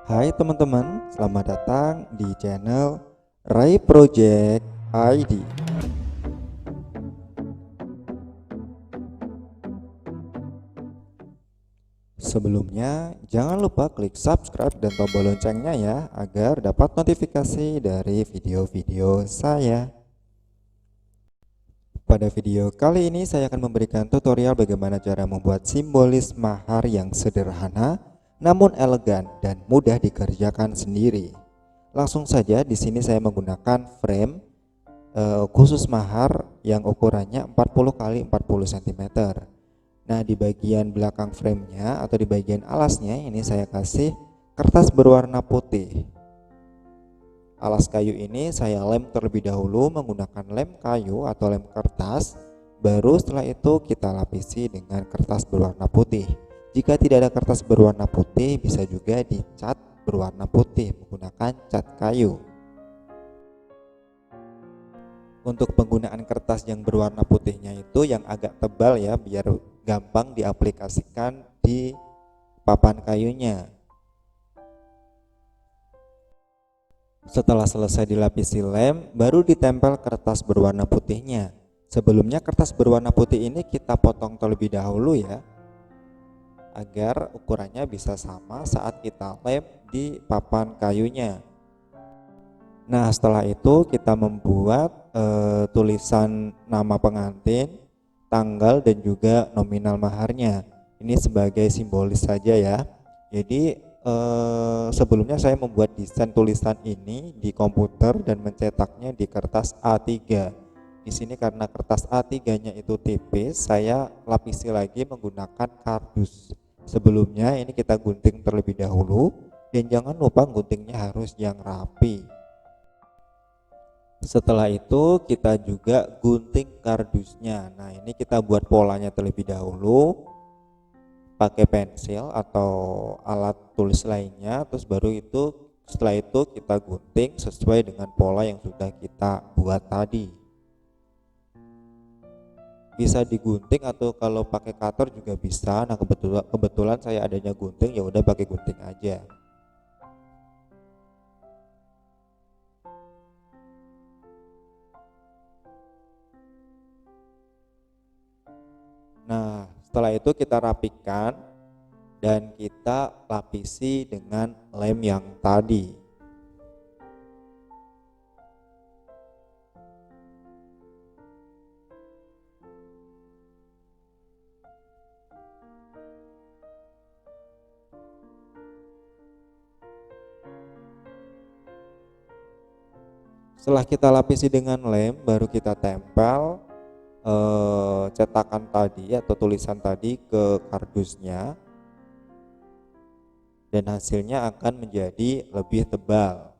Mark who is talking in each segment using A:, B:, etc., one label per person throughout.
A: Hai teman-teman, selamat datang di channel Rai Project ID. Sebelumnya, jangan lupa klik subscribe dan tombol loncengnya ya, agar dapat notifikasi dari video-video saya. Pada video kali ini saya akan memberikan tutorial bagaimana cara membuat simbolis mahar yang sederhana namun elegan dan mudah dikerjakan sendiri. Langsung saja, di sini saya menggunakan frame khusus mahar yang ukurannya 40 kali 40 cm. Nah, di bagian belakang framenya atau di bagian alasnya ini saya kasih kertas berwarna putih. Alas kayu ini saya lem terlebih dahulu menggunakan lem kayu atau lem kertas. Baru setelah itu kita lapisi dengan kertas berwarna putih. Jika tidak ada kertas berwarna putih, bisa juga dicat berwarna putih menggunakan cat kayu. Untuk penggunaan kertas yang berwarna putihnya itu yang agak tebal ya, biar gampang diaplikasikan di papan kayunya. Setelah selesai dilapisi lem, baru ditempel kertas berwarna putihnya. Sebelumnya kertas berwarna putih ini kita potong terlebih dahulu ya, agar ukurannya bisa sama saat kita lem di papan kayunya. Nah, setelah itu kita membuat tulisan nama pengantin, tanggal dan juga nominal maharnya. Ini sebagai simbolis saja ya. Jadi sebelumnya saya membuat desain tulisan ini di komputer dan mencetaknya di kertas A3. Di sini karena kertas A3-nya itu tipis, saya lapisi lagi menggunakan kardus. Sebelumnya ini kita gunting terlebih dahulu, dan jangan lupa guntingnya harus yang rapi. Setelah itu kita juga gunting kardusnya. Nah, ini kita buat polanya terlebih dahulu pakai pensil atau alat tulis lainnya, terus baru itu setelah itu kita gunting sesuai dengan pola yang sudah kita buat tadi. Bisa digunting atau kalau pakai cutter juga bisa. Nah, kebetulan saya adanya gunting, ya udah pakai gunting aja. Nah, setelah itu kita rapikan dan kita lapisi dengan lem yang tadi. Setelah kita lapisi dengan lem, baru kita tempel cetakan tadi atau tulisan tadi ke kardusnya, dan hasilnya akan menjadi lebih tebal.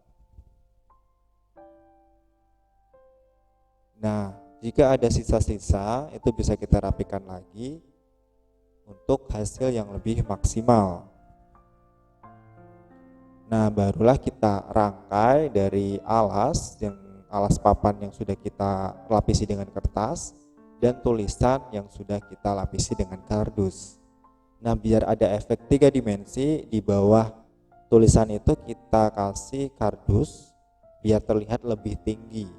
A: Nah, jika ada sisa-sisa itu bisa kita rapikan lagi untuk hasil yang lebih maksimal. Nah, barulah kita rangkai dari alas papan yang sudah kita lapisi dengan kertas dan tulisan yang sudah kita lapisi dengan kardus. Nah, biar ada efek 3 dimensi, di bawah tulisan itu kita kasih kardus biar terlihat lebih tinggi.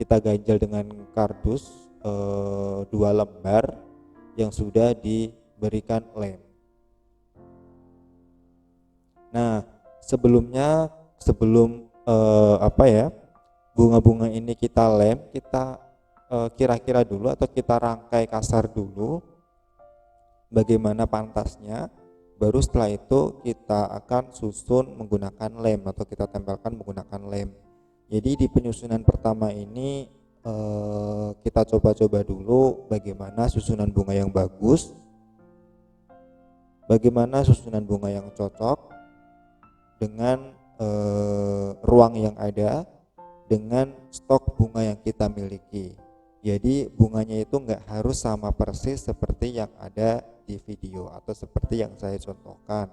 A: Kita ganjel dengan kardus 2 lembar yang sudah diberikan lem. Nah, sebelum bunga-bunga ini kita lem, kita kira-kira dulu atau kita rangkai kasar dulu bagaimana pantasnya. Baru setelah itu kita akan susun menggunakan lem atau kita tempelkan menggunakan lem. Jadi di penyusunan pertama ini kita coba-coba dulu bagaimana susunan bunga yang bagus, bagaimana susunan bunga yang cocok dengan ruang yang ada, dengan stok bunga yang kita miliki. Jadi bunganya itu nggak harus sama persis seperti yang ada di video atau seperti yang saya contohkan.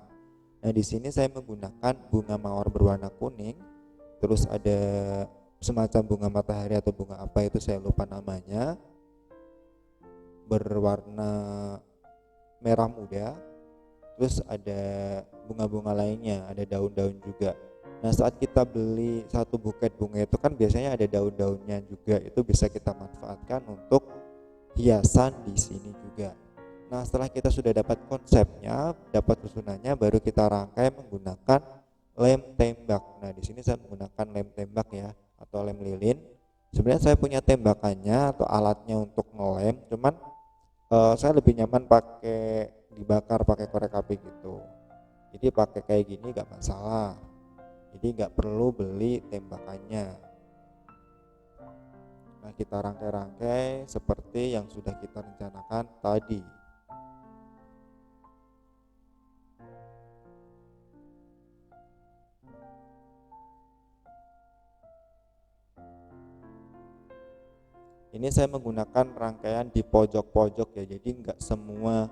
A: Nah, di sini saya menggunakan bunga mawar berwarna kuning, terus ada semacam bunga matahari atau bunga apa itu saya lupa namanya, berwarna merah muda, terus ada bunga-bunga lainnya, ada daun-daun juga. Nah, saat kita beli satu buket bunga itu kan biasanya ada daun-daunnya juga, itu bisa kita manfaatkan untuk hiasan di sini juga. Nah, setelah kita sudah dapat konsepnya, dapat susunannya, baru kita rangkai menggunakan lem tembak. Nah, di sini saya menggunakan lem tembak ya, atau lem lilin. Sebenarnya saya punya tembakannya atau alatnya untuk ngelem, cuman saya lebih nyaman pakai dibakar pakai korek api gitu. Jadi pakai kayak gini gak masalah. Jadi gak perlu beli tembakannya. Nah, kita rangkai-rangkai seperti yang sudah kita rencanakan tadi. Ini saya menggunakan rangkaian di pojok-pojok ya, jadi nggak semua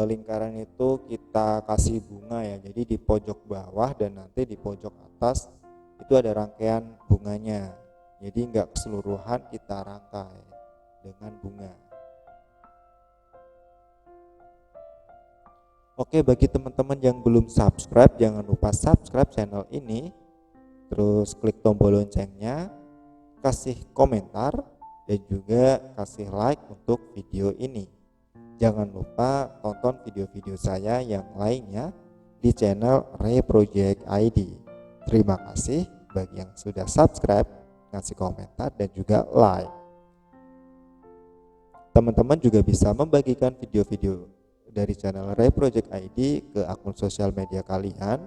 A: lingkaran itu kita kasih bunga ya. Jadi di pojok bawah dan nanti di pojok atas itu ada rangkaian bunganya. Jadi nggak keseluruhan kita rangkai dengan bunga. Oke, bagi teman-teman yang belum subscribe, jangan lupa subscribe channel ini, terus klik tombol loncengnya, kasih komentar, dan juga kasih like untuk video ini. Jangan lupa tonton video-video saya yang lainnya di channel Ray Project ID. Terima kasih bagi yang sudah subscribe, kasih komentar, dan juga like. Teman-teman juga bisa membagikan video-video dari channel Ray Project ID ke akun sosial media kalian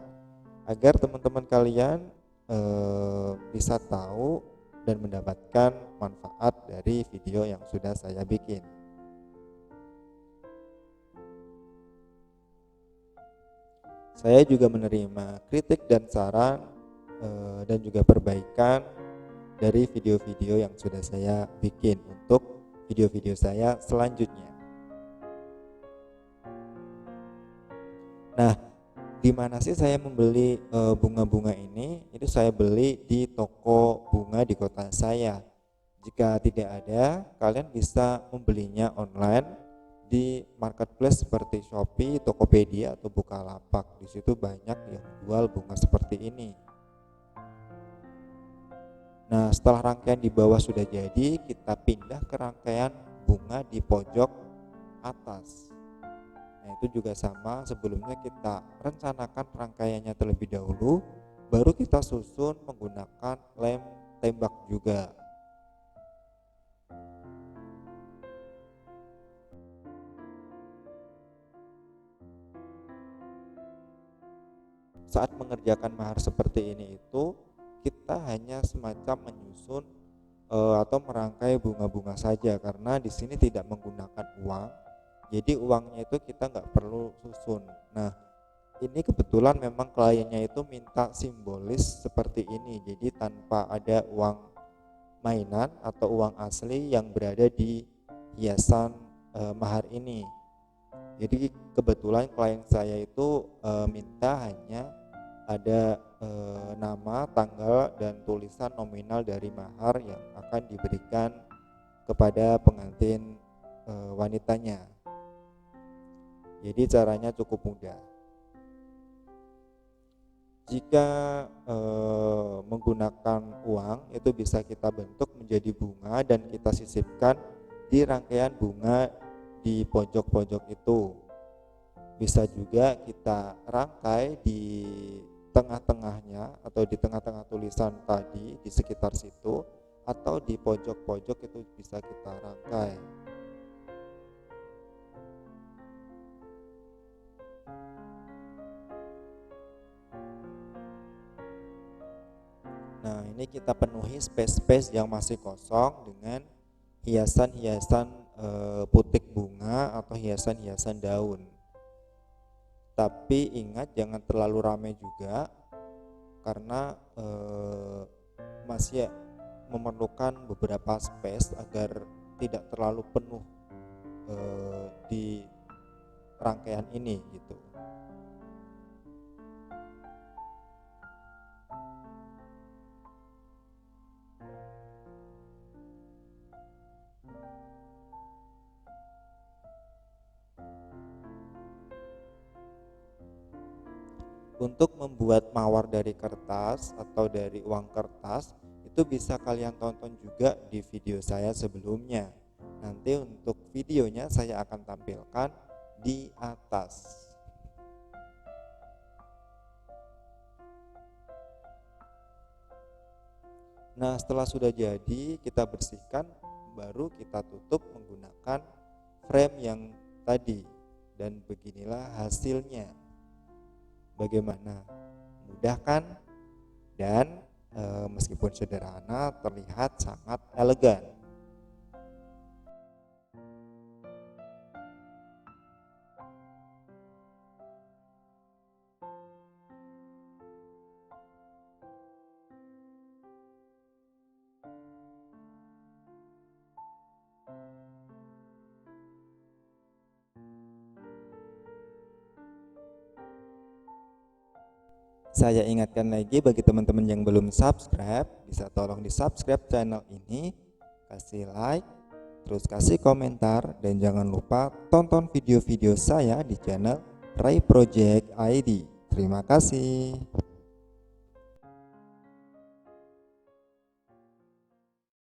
A: agar teman-teman kalian bisa tahu dan mendapatkan manfaat dari video yang sudah saya bikin. Saya juga menerima kritik dan saran dan juga perbaikan dari video-video yang sudah saya bikin untuk video-video saya selanjutnya. Nah, di mana sih saya membeli bunga-bunga ini? Itu saya beli di toko bunga di kota saya. Jika tidak ada, kalian bisa membelinya online di marketplace seperti Shopee, Tokopedia, atau Bukalapak. Di situ banyak yang jual bunga seperti ini. Nah, setelah rangkaian di bawah sudah jadi, kita pindah ke rangkaian bunga di pojok atas. Nah, itu juga sama, sebelumnya kita rencanakan rangkaiannya terlebih dahulu, baru kita susun menggunakan lem tembak juga. Saat mengerjakan mahar seperti ini itu kita hanya semacam menyusun atau merangkai bunga-bunga saja, karena di sini tidak menggunakan uang. Jadi uangnya itu kita nggak perlu susun. Nah, ini kebetulan memang kliennya itu minta simbolis seperti ini, jadi tanpa ada uang mainan atau uang asli yang berada di hiasan mahar ini. Jadi kebetulan klien saya itu minta hanya ada nama, tanggal, dan tulisan nominal dari mahar yang akan diberikan kepada pengantin wanitanya. Jadi caranya cukup mudah. Jika menggunakan uang, itu bisa kita bentuk menjadi bunga dan kita sisipkan di rangkaian bunga di pojok-pojok itu. Bisa juga kita rangkai di tengah-tengahnya atau di tengah-tengah tulisan tadi, di sekitar situ, atau di pojok-pojok itu bisa kita rangkai. Nah, ini kita penuhi space-space yang masih kosong dengan hiasan-hiasan putik bunga atau hiasan-hiasan daun. Tapi ingat jangan terlalu ramai juga, karena masih memerlukan beberapa space agar tidak terlalu penuh di rangkaian ini gitu. Untuk membuat mawar dari kertas atau dari uang kertas itu bisa kalian tonton juga di video saya sebelumnya. Nanti untuk videonya saya akan tampilkan di atas. Nah, setelah sudah jadi, kita bersihkan, baru kita tutup menggunakan frame yang tadi. Dan beginilah hasilnya. Bagaimana? Mudah kan? Dan meskipun sederhana, terlihat sangat elegan. Saya ingatkan lagi bagi teman-teman yang belum subscribe, bisa tolong di subscribe channel ini, kasih like, terus kasih komentar, dan jangan lupa tonton video-video saya di channel Ray Project ID. Terima kasih.